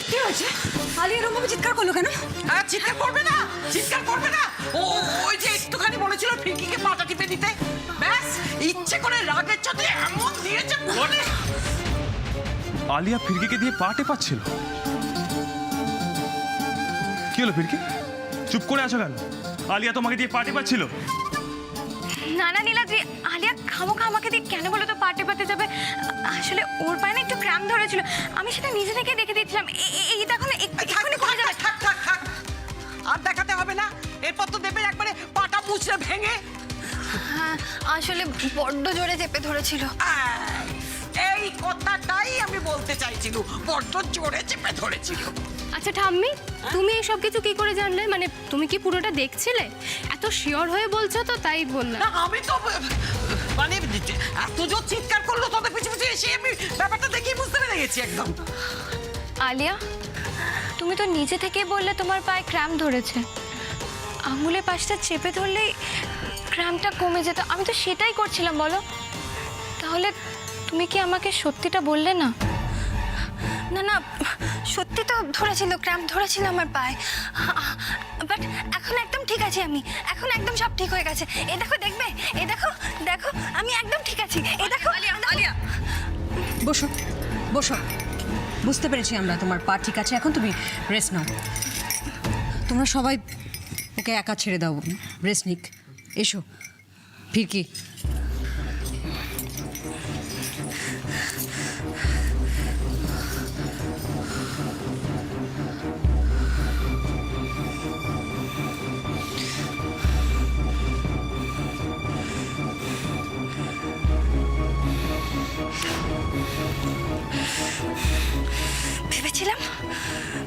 কি হয়েছে? আলিয়া এরকম ভাবে চিৎকার করলো কেন? চিৎকার করবে না, চিৎকার করবে না। ওই যে একটুখানি বলেছিল ফিরকিকে পাটা টিপে দিতে, ব্যাস ইচ্ছে করে রাগের চোটে এমন দিয়েছে বলে। আলিয়া ফিরকিকে দিয়ে পা টেপাচ্ছিল। কি হলো ফিরকি, চুপ করে আছো কেন? আলিয়া তোমাকে দিয়ে পা টেপাচ্ছিল। না না নীলাদ্রি, আলিয়া খামোখা আমাকে দিয়ে কেন বলো তো পাটে পাতে যাবে? আসলে ওর পায়ে না একটু ক্র্যাম ধরেছিল, আমি সেটা নিজে থেকে দেখে দিয়েছিলাম। এই দেখো না, এক্ষুনি কমে যাবে। থাক থাক থাক, আর দেখাতে হবে না। এরপর তো দেবে একবারে পাটা মুচড়ে ভেঙে। হ্যাঁ, আসলে বড্ড জোরে চেপে ধরেছিল। এই কথাটাই আমি বলতে চাইছিল, বড্ড জোরে চেপে ধরেছিল। আচ্ছা ঠাম্মি, তুমি এইসব কিছু কি করে জানলে? মানে তুমি কি পুরোটা দেখছিলে? এত শিওর হয়ে বলছো তো তাই বললাম। না আমি তো মানে এত জোর চিৎকার করলো তোদের পিছু পিছু এসে আমি ব্যাপারটা দেখেই বুঝতে পেরে গেছি একদম। আলিয়া, তুমি তো নিজে থেকে বললে তোমার পায়ে ক্র্যাম ধরেছে। আঙুলের পাশটা চেপে ধরলেই ক্র্যামটা কমে যেত। আমি তো সেটাই করছিলাম, বলো। তাহলে তুমি কি আমাকে সত্যিটা বললে না? না না, সত্যি তো ধরেছিল, ক্র্যাম্প ধরেছিল আমার পায়ে। বাট এখন একদম ঠিক আছি আমি, এখন একদম সব ঠিক হয়ে গেছে। এ দেখো, দেখবে, এ দেখো, দেখো আমি একদম ঠিক আছি। এ দেখো। আলিয়া, বসো বসো, বুঝতে পেরেছি আমরা, তোমার পা ঠিক আছে, এখন তুমি রেস্ট নাও। তোমরা সবাই ওকে একা ছেড়ে দাও, রেস্ট নিক। এসো ফিরকি।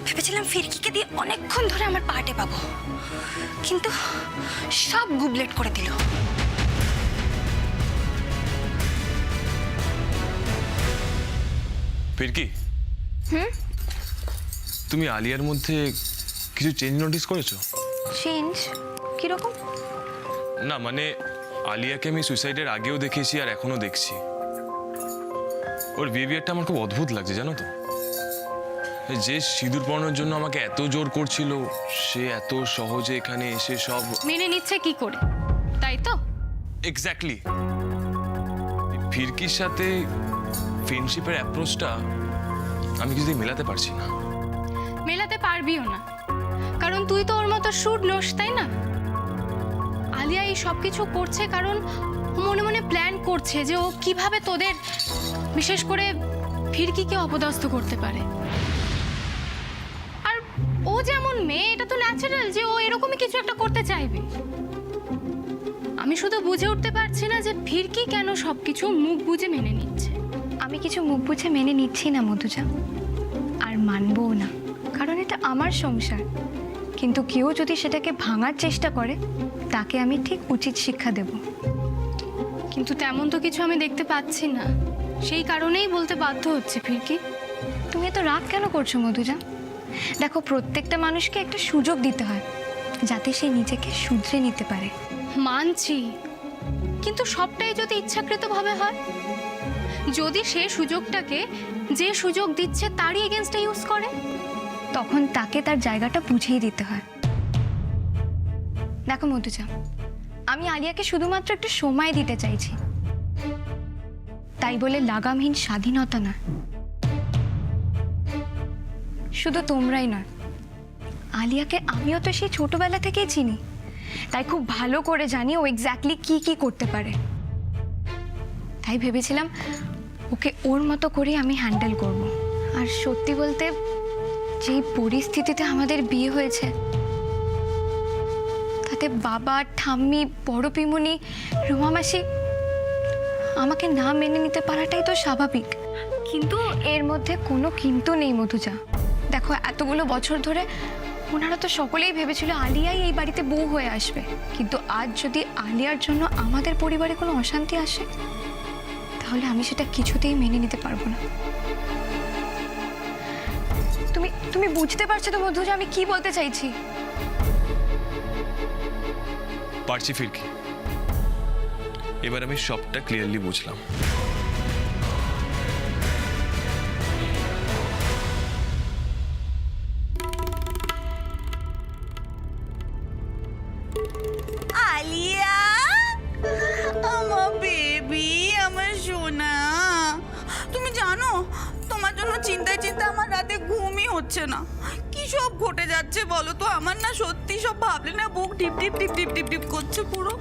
ভেবেছিলাম ফিরকিকে দিয়ে অনেকক্ষণ ধরে আমার পাটে পাবো, কিন্তু সব গুবলেট করে দিল। ফিরকি, তুমি আলিয়ার মধ্যে কিছু চেঞ্জ নোটিস করেছো? চেঞ্জ কিরকম? না মানে আলিয়াকে আমি সুইসাইডের আগেও দেখেছি আর এখনো দেখছি। ওর বিহেভিয়ারটা আমার খুব অদ্ভুত লাগছে, জানো তো। যে সিঁদুর পরানোর জন্য আমাকে এত জোর করছিল, সে এত সহজে এখানে এসে সব মেনে নিচ্ছে কি করে, তাই তো? এক্স্যাক্টলি। ফিরকির সাথে ফ্রেন্ডশিপের অ্যাপ্রোচটা আমি কিছুতেই মেলাতে পারছি না। মেলাতে পারবিও না, কারণ তুই তো ওর মতো শুট নোস, তাই না? আলিয়া এই সব কিছু করছে কারণ ও মনে মনে প্ল্যান করছে যে ও কিভাবে তোদের, বিশেষ করে ফিরকিকে অপদস্থ করতে পারে। আর ও যেমন মেয়ে, এটা তো ন্যাচারাল যে ও এরকমই কিছু একটা করতে চাইবে। আমি শুধু বুঝে উঠতে পারছি না যে ফিরকি কেন সবকিছু মুখ বুঝে মেনে নিচ্ছে। আমি কিছু মুখ বুঝে মেনে নিচ্ছি না মধুজা, আর মানবও না, কারণ এটা আমার সংসার। কিন্তু কেউ যদি সেটাকে ভাঙার চেষ্টা করে, তাকে আমি ঠিক উচিত শিক্ষা দেব। কিন্তু তেমন তো কিছু আমি দেখতে পাচ্ছি না, সেই কারণেই বলতে বাধ্য হচ্ছে ফিরকি। তুমি এত রাগ কেন করছো মধুজা? দেখো, প্রত্যেকটা মানুষকে একটা সুযোগ দিতে হয়, যাতে সে নিজেকে শুধরে নিতে পারে। মানছি, কিন্তু সবটাই যদি ইচ্ছাকৃতভাবে হয়, যদি সে সুযোগটাকে যে সুযোগ দিচ্ছে তারই এগেনস্টে ইউজ করে, তখন তাকে তার জায়গাটা বুঝিয়ে দিতে হয়। দেখো মধুজা, আমি আলিয়াকে শুধুমাত্র একটু সময় দিতে চাইছি, তাই বলে লাগামহীন স্বাধীনতা না। শুধু তোমরাই নয়, আলিয়াকে আমিও তো সেই ছোটবেলা থেকেই চিনি, তাই খুব ভালো করে জানি ও এক্স্যাক্টলি কি কি করতে পারে। তাই ভেবেছিলাম ওকে ওর মতো করে আমি হ্যান্ডেল করব। আর সত্যি বলতে, যেই পরিস্থিতিতে আমাদের বিয়ে হয়েছে, তাতে বাবা, ঠাম্মি, বড় পিমুনি, রুমা মাসি আমাকে না মেনে নিতে পারাটাই তো স্বাভাবিক। কিন্তু এর মধ্যে কোনো কিন্তু নেই মধুজা। দেখো, এতগুলো বছর ধরে ওনারা তো সকলেই ভেবেছিল আলিয়াই এই বাড়িতে বউ হয়ে আসবে, কিন্তু আজ যদি আলিয়ার জন্য আমাদের পরিবারে কোনো অশান্তি আসে, তাহলে আমি সেটা কিছুতেই মেনে নিতে পারবো না। তুমি বুঝতে পারছো তো মধুজা আমি কি বলতে চাইছি? পারছি ফিরকি, এবার আমি সবটা ক্লিয়ারলি বুঝলাম। হচ্ছে না। কি সব ঘটে যাচ্ছে বলো তো? আমার না সত্যি সব ভাবলে না বুক টিপ টিপ টিপ টিপ টিপ টিপ করছে পুরো।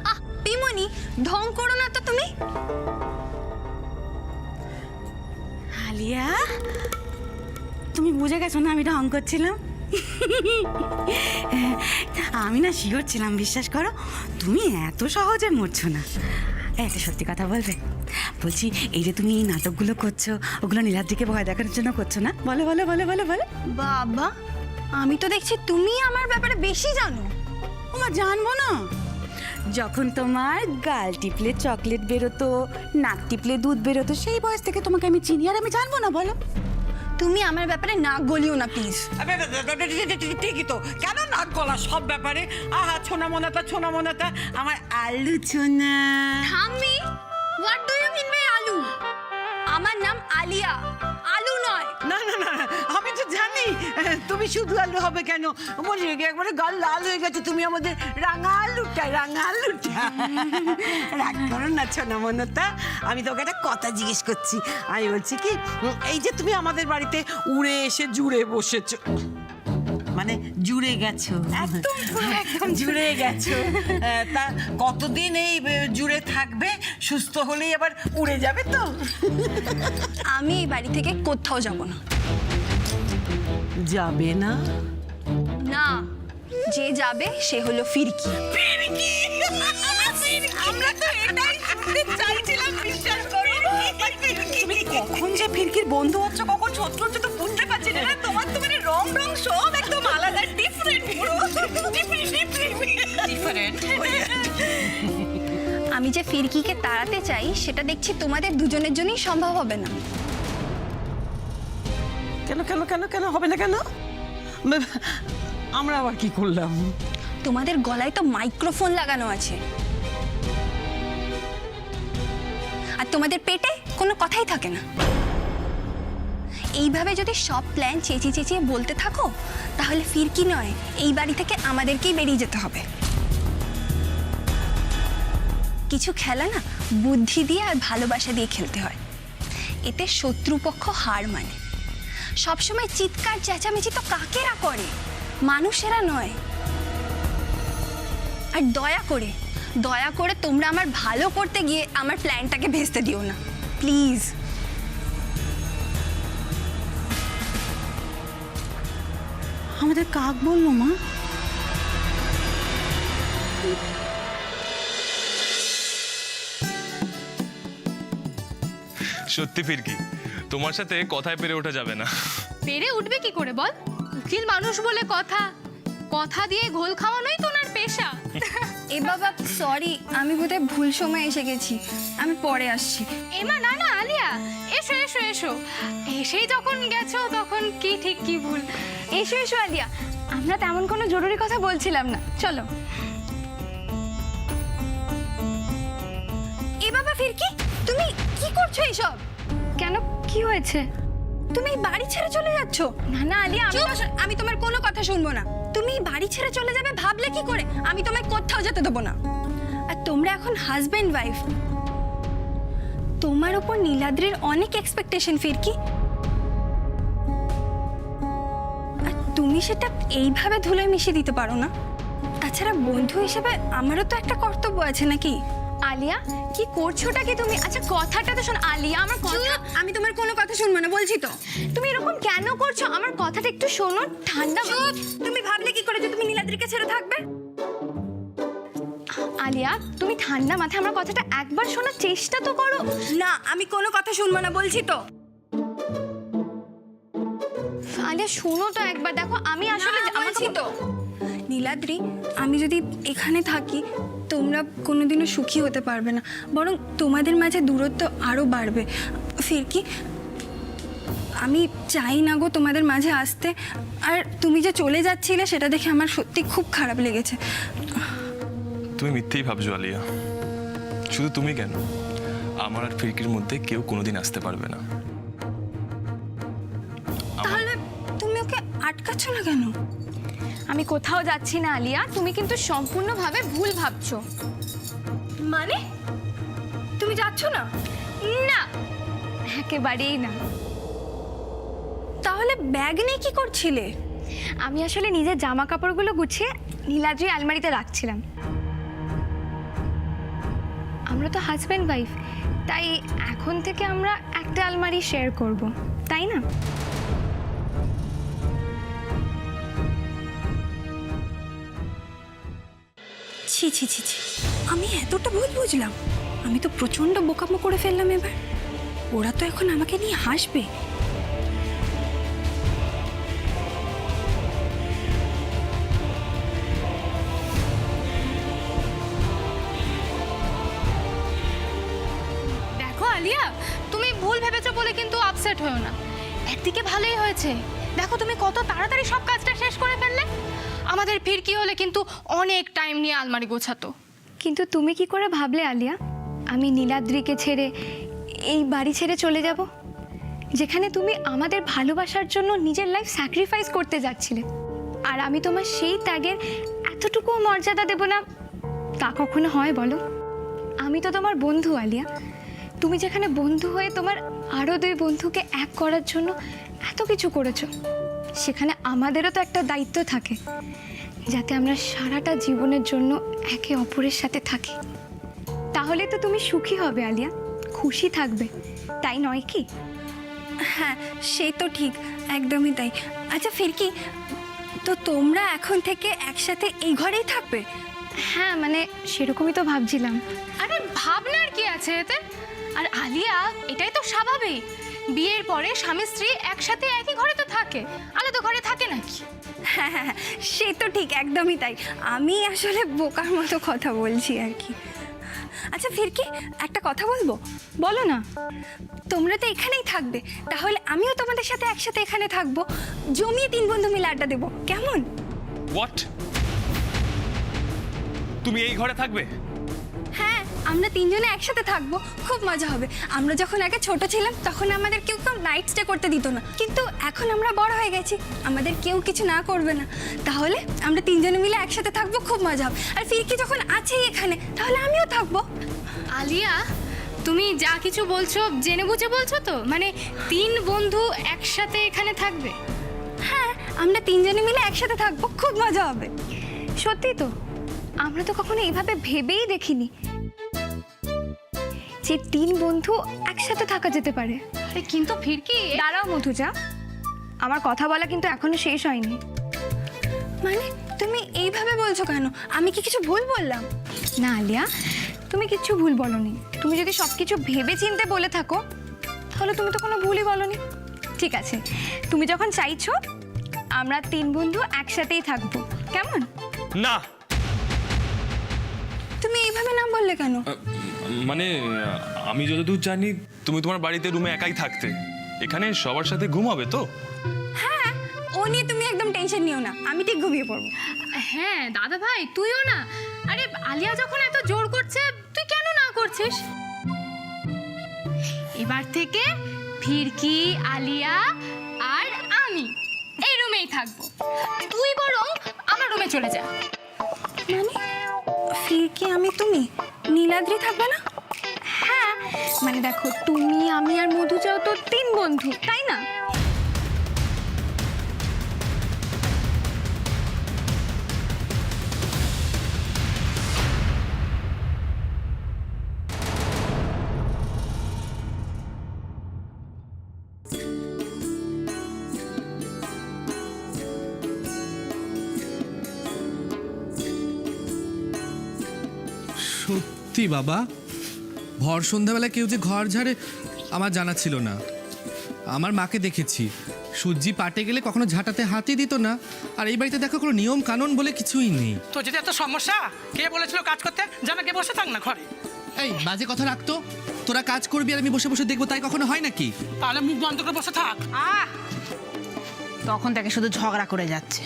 আহ পিমনি, ঢং করো না তো তুমি। আলিয়া, তুমি বুঝে গেছো না আমি ঢং করছিলাম? আমি না শিওর ছিলাম, বিশ্বাস করো তুমি এত সহজে মরছো না। একটা সত্যি কথা বলবে? বলছি, এই যে তুমি এই নাটকগুলো করছো, ওগুলো নীলাদ্রিকে ভয় দেখানোর জন্য করছো না? বলো বলো বলো বলো বলো। বাবা, আমি তো দেখছি তুমি আমার ব্যাপারে বেশি জানো। আমার জানবো না? যখন তোমার গাল টিপলে চকলেট বেরোতো, নাক টিপলে দুধ বেরোতো, সেই বয়স থেকে তোমাকে আমি চিনি, আর আমি জানবো না বলো? তুমি আমার ব্যাপারে নাক গলিও না প্লিজ। ঠিকই তো, কেন নাক গলা সব ব্যাপারে? আহা, ছোনা মনাতা আমার আলু ছোনা। থাম্মি, what do you mean by aloo? আমার নাম আলিয়া, আলু নয়। না, আমি তো জানি তুমি শুধু আলু হবে কেন, মনে রেখে একবারে গাল লাল হয়ে গেছে। তুমি আমাদের রাঙা আলুটা। রাগ করো না ছোনা মনতা, আমি তোকে একটা কথা জিজ্ঞেস করছি। আমি বলছি কি, এই যে তুমি আমাদের বাড়িতে উড়ে এসে জুড়ে বসেছো, মানে জুড়ে গেছো, একদম জুড়ে গেছো, তা কতদিন এই জুড়ে থাকবে? সুস্থ হলেই আবার উড়ে যাবে তো? আমি এই বাড়ি থেকে কোথাও যাব না। যাবে না? না, যে যাবে সে হলো ফিরকি। আমরা তো এটাই শুনতে চাইছিলাম, বিশ্বাস করো। তুমি কখন যে ফিরকির বন্ধু হচ্ছ, কখন শত্রু হচ্ছ তো বুঝতে পারছি না। তোমার তো মানে রং সব একদম আলাদা, ডিফারেন্ট পুরো। ডিফারেন্ট। আমি যে ফিরকিকে তাড়াতে চাই সেটা দেখছি তোমাদের দুজনের জন্যই সম্ভব হবে না। কেন হবে না? কেন? আমরা আবার কি করলাম? তোমাদের গলায় তো মাইক্রোফোন লাগানো আছে, আর তোমাদের পেটে কোনো কথাই থাকে না। এইভাবে যদি সব প্ল্যান চেঁচিয়ে বলতে থাকো, তাহলে ফিরকি নয়, এই বাড়ি থেকে আমাদেরকেই বেরিয়ে যেতে হবে। কিছু খেলা না বুদ্ধি দিয়ে আর ভালোবাসা দিয়ে খেলতে হয়, এতে শত্রুপক্ষ হার মানে। সবসময় চিৎকার চেঁচামেচি তো কাকেরা করে, মানুষেরা নয়। আর দয়া করে তোমরা আমার ভালো করতে গিয়ে আমার প্ল্যানটাকে ভেস্তে দিও না প্লিজ। আমাদের কাক বললো মা? সত্যি ফিরকি, তোমার সাথে কথায় পেরে ওঠা যাবে না। পেরে উঠবে কি করে বল? উকিল মানুষ বলে কথা দিয়ে ঘোল খাওয়ানোই তো ওনার পেশা। এ বাবা সরি, আমি বোধহয় ভুল সময় এসে গেছি, আমি পরে আসছি। এমা না আলিয়া, এসো এসেই যখন গেছো তখন কি ঠিক কি ভুল। এসো আলিয়া, আমরা তেমন কোনো জরুরি কথা বলছিলাম না, চলো। এ বাবা ফিরকি, তুমি কি করছো এইসব? কেন, কি হয়েছে? তুমি বাড়ি ছেড়ে চলে যাচ্ছ? না আলিয়া, আমি তোমার কোনো কথা শুনবো না। তুমি বাড়ি ছেড়ে চলে যাবে ভাবলে কি করে? আমি তোমায় কোথাও যেতে দেবো না। আর তোমরা এখন হাজবেন্ড ওয়াইফ, তোমার উপর নীলাদ্রির অনেক এক্সপেকটেশন ফিরকি, আর তুমি সেটা এইভাবে ধুলোয় মিশিয়ে দিতে পারো না। তাছাড়া বন্ধু হিসেবে আমারও তো একটা কর্তব্য আছে নাকি? আলিয়া, কি করছোটা কি তুমি? আচ্ছা কথাটা তো শোন আলিয়া, আমার কথা। আমি তোমার কোনো কথা শুনবো না বলছি তো। তুমি এরকম কেন করছো? আমার কথাটা একটু শোনো, ঠান্ডা। তুমি ভাবলে কি করে যে তুমি নীলাদ্রিকে ছেড়ে থাকবে? আলিয়া, তুমি ঠান্ডা মাথায় আমার কথাটা একবার শোনার চেষ্টা তো করো না। আমি কোনো কথা শুনবো না বলছি তো। আলিয়া শোনো তো একবার, দেখো আমি আসলে বলছি তো। নীলাদ্রি, আমি যদি এখানে থাকি তোমরা কোনোদিনও সুখী হতে পারবে না, বরং তোমাদের মাঝে দূরত্ব আরও বাড়বে। ফিরকি, আমি চাই না গো তোমাদের মাঝে আসতে, আর তুমি যে চলে যাচ্ছিলে সেটা দেখে আমার সত্যি খুব খারাপ লেগেছে। তুমি মিথ্যেই ভাবছো আলিয়া। শুধু তুমি কেন, আমার আর ফিরকির মধ্যে কেউ কোনোদিন আসতে পারবে না। তাহলে তুমি ওকে আটকাচ্ছ না কেন? আমি কোথাও যাচ্ছি না আলিয়া, তুমি কিন্তু সম্পূর্ণভাবে ভুল ভাবছো। মানে তুমি যাচ্ছ না? না, একেবারেই না। তাহলে তাহলে ব্যাগ নিয়ে কি করছিলে? আমি আসলে নিজের জামা কাপড়গুলো গুছিয়ে নীলাদ্রি আলমারিতে রাখছিলাম। আমরা তো হাজব্যান্ড ওয়াইফ, তাই এখন থেকে আমরা একটা আলমারি শেয়ার করব, তাই না? ছি ছি ছি ছি, আমি এতটা ভুল বুঝলাম? আমি তো প্রচণ্ড বোকামো করে ফেললাম এবার। ওরা তো এখন আমাকে নিয়ে হাসবে। দেখো আলিয়া, তুমি ভুল ভেবেছো বলে কিন্তু আপসেট হয়েও না। একদিকে ভালোই হয়েছে, দেখো তুমি কত তাড়াতাড়ি সব কাজটা শেষ করে ফেললে। আমাদের ফিরকি হলে কিন্তু অনেক টাইম নিয়ে আলমারি গোছাতো। কিন্তু তুমি কি করে ভাবলে আলিয়া আমি নীলাদ্রিকে ছেড়ে এই বাড়ি ছেড়ে চলে যাব, যেখানে তুমি আমাদের ভালোবাসার জন্য নিজের লাইফ স্যাক্রিফাইস করতে যাচ্ছিলে? আর আমি তোমার সেই ত্যাগের এতটুকুও মর্যাদা দেব না, তা কখনো হয় বলো? আমি তো তোমার বন্ধু আলিয়া। তুমি যেখানে বন্ধু হয়ে তোমার আরও 2 বন্ধুকে এক করার জন্য এত কিছু করেছো, সেখানে আমাদেরও তো একটা দায়িত্ব থাকে, যাতে আমরা সারাটা জীবনের জন্য একে অপরের সাথে থাকি। তাহলে তো তুমি সুখী হবে আলিয়া, খুশি থাকবে, তাই নয় কি? হ্যাঁ, সে তো ঠিক, একদমই তাই। আচ্ছা ফিরকি, তো তোমরা এখন থেকে একসাথে এই ঘরেই থাকবে? হ্যাঁ, মানে সেরকমই তো ভাবছিলাম। আরে ভাবনার কি আছে এতে? আর আলিয়া, এটাই তো স্বাভাবিক। বিয়ের পরে স্বামী স্ত্রী একসাথে একই ঘরে তো থাকে, আলাদা ঘরে থাকে নাকি? হ্যাঁ হ্যাঁ হ্যাঁ, সে তো ঠিক, একদমই তাই। আমি আসলে বোকার মতো কথা বলছি আর কি। আচ্ছা ফিরকি, একটা কথা বলবো? বলো না। তোমরা তো এখানেই থাকবে, তাহলে আমিও তোমাদের সাথে একসাথে এখানে থাকবো, জমিয়ে 3 বন্ধু মিলে আড্ডা দেবো, কেমন? হোয়াট? তুমি এই ঘরে থাকবে? হ্যাঁ, আমরা 3 জনে একসাথে থাকবো, খুব মজা হবে। আমরা যখন আগে ছোট ছিলাম তখন আমাদের কেউ নাইট স্টে করতে দিত না, কিন্তু এখন আমরা বড় হয়ে গেছি, আমাদের কেউ কিছু না করবে না। তাহলে আমরা 3 জনে মিলে একসাথে থাকবো, খুব মজা হবে। আর ফিরকি যখন আছেই এখানে, তাহলে আমিও থাকবো। আলিয়া, তুমি যা কিছু বলছো জেনে বুঝে বলছো তো? মানে 3 বন্ধু একসাথে এখানে থাকবে? হ্যাঁ, আমরা 3 জনে মিলে একসাথে থাকবো, খুব মজা হবে। সত্যি তো, আমরা তো কখনো এইভাবে ভেবেই দেখিনি যে 3 বন্ধু একসাথে থাকা যেতে পারে। আরে কিন্তু ফিরকি, দাঁড়াও মধুজা, আমার কথা বলা কিন্তু এখনো শেষ হয়নি। মানে তুমি এইভাবে বলছো কেন? আমি কি কিছু ভুল বললাম? না আলিয়া, তুমি কিচ্ছু ভুল বলনি। তুমি যদি সব কিছু ভেবে চিনতে বলে থাকো, তাহলে তুমি তো কোনো ভুলই বলনি। ঠিক আছে, তুমি যখন চাইছো আমরা 3 বন্ধু একসাথেই থাকবো, কেমন? না, তুমি এইভাবে না বললে কেন? মানে আমি যতদূর জানি তুমি তোমার বাড়িতে রুমে একাই থাকতে, এখানে সবার সাথে ঘুমাবে তো? হ্যাঁ, ও নিয়ে তুমি একদম টেনশন নিও না, আমি ঠিক ঘুমিয়ে পড়বো। হ্যাঁ দাদা ভাই, তুইও না। আরে আলিয়া যখন এত জোর করছে, তুই কেন না করছিস? এবার থেকে ফিরকি, আলিয়া আর আমি এই রুমেই থাকবো। তুই বরং আমার রুমে চলে যা। মানে ফিরকি, আমি, তুমি, নীলাদ্রি থাকবে না? হ্যাঁ, মানে দেখো, তুমি, আমি আর মধুজাও তো 3 বন্ধু, তাই না? সত্যি বাবা, ভর সন্ধ্যাবেলা কেউ যে ঘর ঝাড়ে আমার জানা ছিল না। আমার মাকে দেখেছি, সূর্যি পাটে গেলে কখনো ঝাঁটাতে হাতই দিত না। আর এই বাড়িতে দেখো কোনো নিয়ম কানুন বলে কিছুই নেই। তো যদি এত সমস্যা, কে বলেছিল কাজ করতে? জানাকে বসে থাক না ঘরে। এই বাজে কথা রাখতো, তোরা কাজ করবি আর আমি বসে বসে দেখবো, তাই কখনো হয় নাকি? তাহলে মুখ বন্ধ করে বসে থাক। তখন থেকে শুধু ঝগড়া করে যাচ্ছে।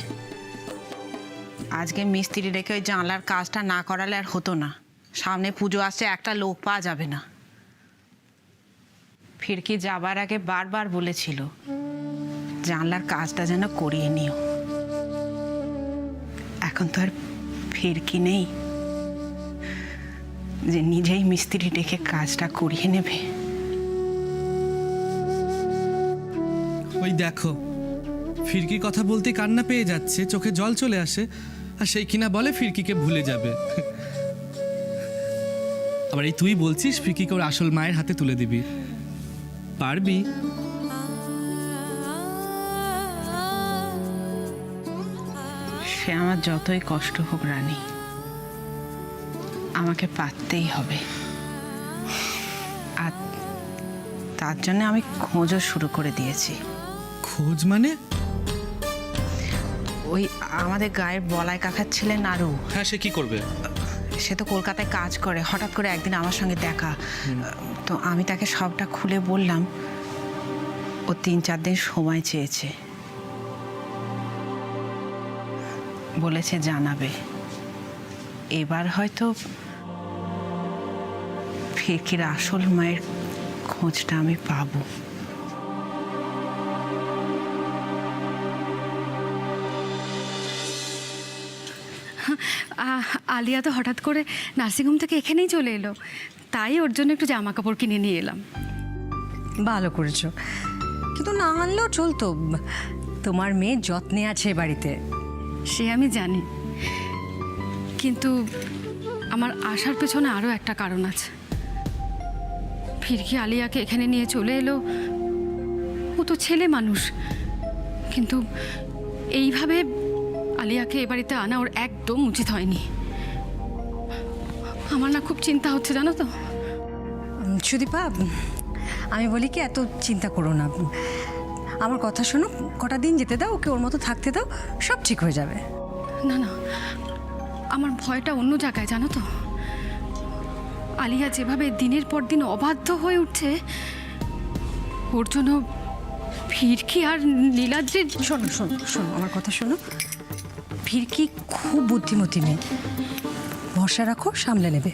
আজকে মিস্ত্রি রেখে ওই জানলার কাজটা না করালে আর হতো না। সামনে পুজো আসছে, একটা লোক পাওয়া যাবে না। ফিরকি যাবার আগে বারবার বলেছিল জানলার কাজটা যেন করিয়ে নিও। এখন তো আর ফিরকি নেই যে নিজেই মিস্ত্রি ডেকে কাজটা করিয়ে নেবে। ওই দেখো, ফিরকির কথা বলতে কান্না পেয়ে যাচ্ছে, চোখে জল চলে আসে, আর সেই কিনা বলে ফিরকিকে ভুলে যাবে। আবার এই তুই বলছিস ফিরকিকে ওর আসল মায়ের হাতে তুলে দিবি, পারবি? সে আমার যতই কষ্ট হোক রানী, আমাকে পারতেই হবে। আর তার জন্য আমি খোঁজও শুরু করে দিয়েছি। খোঁজ মানে? ওই আমাদের গায়ের বলাই কাকার ছেলে নাড়ু, হ্যাঁ, সে কি করবে? সে তো কলকাতায় কাজ করে। হঠাৎ করে একদিন আমার সঙ্গে দেখা, তো আমি তাকে সবটা খুলে বললাম। ও 3-4 দিন সময় চেয়েছে, বলেছে জানাবে। এবার হয়তো ফিরকির আসল মায়ের খোঁজটা আমি পাবো। আলিয়া তো হঠাৎ করে নার্সিংহোম থেকে এখানেই চলে এলো, তাই ওর জন্য একটু জামা কাপড় কিনে নিয়ে এলাম। ভালো করেছো, কিন্তু না আনলেও চলতো। তোমার মেয়ে যত্নে আছে এ বাড়িতে। সে আমি জানি, কিন্তু আমার আসার পেছনে আরও একটা কারণ আছে। ফিরকি আলিয়াকে এখানে নিয়ে চলে এলো, ও তো ছেলে মানুষ, কিন্তু এইভাবে আলিয়াকে এ বাড়িতে আনা ওর একদম উচিত হয়নি। আমার না খুব চিন্তা হচ্ছে, জানো তো। সুদীপা, আমি বলি কি, এত চিন্তা করো না। আমার কথা শোনো, কটা দিন যেতে দাও, ওকে ওর মতো থাকতে দাও, সব ঠিক হয়ে যাবে। না না, আমার ভয়টা অন্য জায়গায়, জানো তো। আলিয়া যেভাবে দিনের পর দিন অবাধ্য হয়ে উঠছে, ওর জন্য ফিরকি আর নীলাদ্রির... শোনো শোনো শোনো, আমার কথা শোনো। ফিরকি খুব বুদ্ধিমতী মেয়ে, ভরসা রাখো, সামলে নেবে।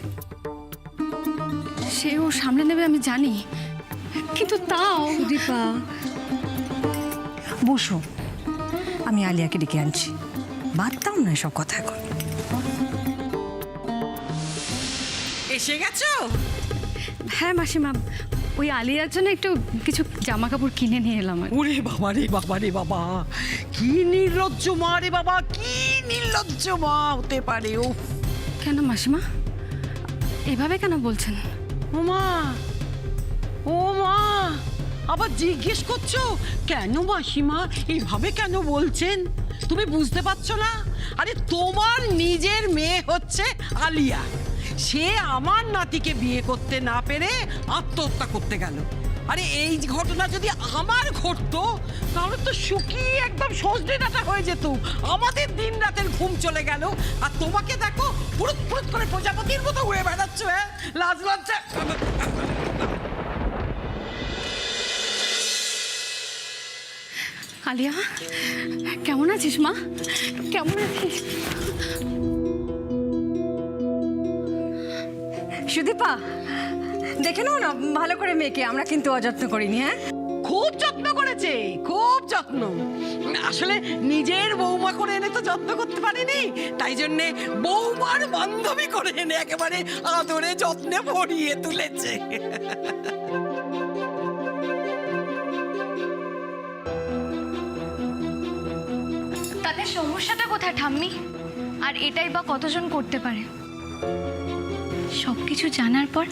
সেও সামলে নেবে আমি জানি, কিন্তু তাও... সুদীপা, বসো, আমি আলিয়াকে ডেকে আনছি। বাদ দাও না সব কথা এখন। এসে গেছো? হ্যাঁ মাসিমা, ওই আলিয়ার জন্য একটু কিছু জামা কাপড় কিনে নিয়ে এলাম। ওরে বাবা রে বাবা রে বাবা, কি নির্লজ্জ মা রে বাবা, কি নির্লজ্জ মা হতে পারে ও। কেন মাসিমা, এভাবে কেন বলছেন? ও মা, ও মা, আবার জিজ্ঞেস করছো কেন মাসিমা এইভাবে কেন বলছেন? তুমি বুঝতে পারছো না? আরে তোমার নিজের মেয়ে হচ্ছে আলিয়া, সে আমার নাতিকে বিয়ে করতে না পেরে আত্মহত্যা করতে গেল। আরে এই ঘটনা যদি আমার ঘটতো, তাহলে তো শুকিয়ে একদম সজনে ডাঁটা হয়ে যেত। আমাদের দিন রাতের ঘুম চলে গেল, আর তোমাকে দেখো ফুরুত ফুরুত করে প্রজাপতির মতো উড়ে বেড়াচ্ছ। হ্যাঁ, লাজ লজ্জা। আলিয়া, কেমন আছিস মা? কেমন আছিস? সুদীপা, দেখে নাও না ভালো করে মেয়েকে, আমরা কিন্তু অযত্ন করিনি। হ্যাঁ, খুব যত্ন করেছে, খুব যত্ন। আসলে নিজের বৌমা করে এনে তো যত্ন করতে পারেনি, তাই জন্যে বৌমার বান্ধবী করে এনে একেবারে আদরে যত্নে ভরিয়ে তুলেছে। তাতে সমস্যাটা কোথায় ঠাম্মি? আর এটাই বা কতজন করতে পারে? সব কিছু জানার পর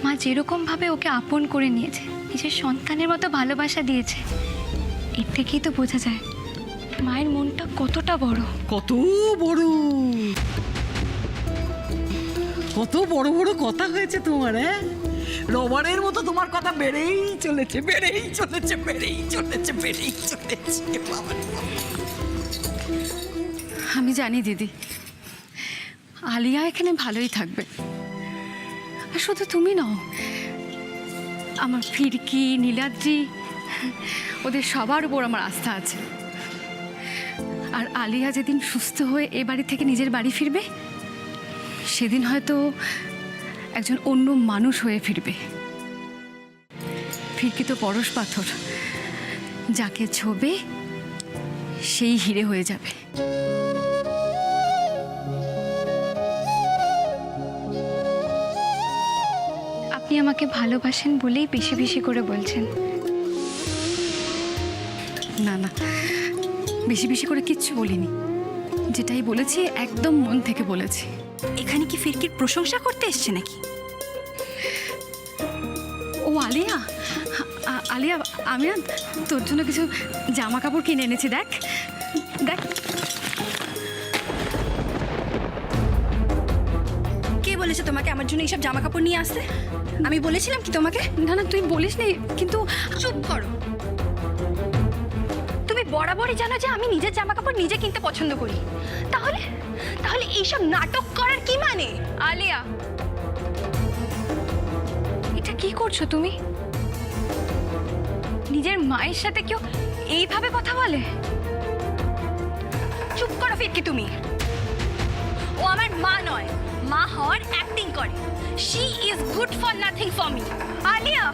মা যেরকমভাবে ওকে আপন করে নিয়েছে, নিজের সন্তানের মতো ভালোবাসা দিয়েছে, এর থেকেই তো বোঝা যায় মায়ের মনটা কতটা বড়। কত বড়, কত বড় বড় কথা হয়েছে তোমার। হ্যাঁ, রবারের মতো তোমার কথা বেড়েই চলেছে, বেড়েই চলেছে, বেড়েই চলেছে, বেড়েই চলেছে। বাবা রে বাবা। আমি জানি দিদি, আলিয়া এখানে ভালোই থাকবে। আর শুধু তুমি নও, আমার ফিরকি, নীলাদ্রি, ওদের সবার উপর আমার আস্থা আছে। আর আলিয়া যেদিন সুস্থ হয়ে এ বাড়ি থেকে নিজের বাড়ি ফিরবে, সেদিন হয়তো একজন অন্য মানুষ হয়ে ফিরবে। ফিরকি তো পরশ পাথর, যাকে ছোবে সেই হিরে হয়ে যাবে। আপনি আমাকে ভালোবাসেন বলেই বেশি বেশি করে বলছেন। না না, বেশি বেশি করে কিচ্ছু বলিনি, যেটাই বলেছি একদম মন থেকে বলেছি। এখানে কি ফিরকির প্রশংসা করতে এসছে নাকি? ও আলিয়া, আলিয়া আমি না তোর জন্য কিছু জামা কাপড় কিনে এনেছি, দেখ দেখ। কে বলেছে তোমাকে আমার জন্য এইসব জামা কাপড় নিয়ে আসতে? আমি বলেছিলাম কি তোমাকে? না না তুই বলিস নি, কিন্তু চুপ করো। তুমি বরাবরই জানো যে আমি নিজের জামা কাপড় নিজে কিনতে পছন্দ করি। তাহলে তাহলে এইসব নাটক করার কি মানে? আলিয়া, এটা কি করছো তুমি? নিজের মায়ের সাথে কেউ এইভাবে কথা বলে? চুপ করো ফিরকি তুমি। ও আমার মা নয়, মা হওয়ার অ্যাক্টিং করে। She is good for nothing for me. Alia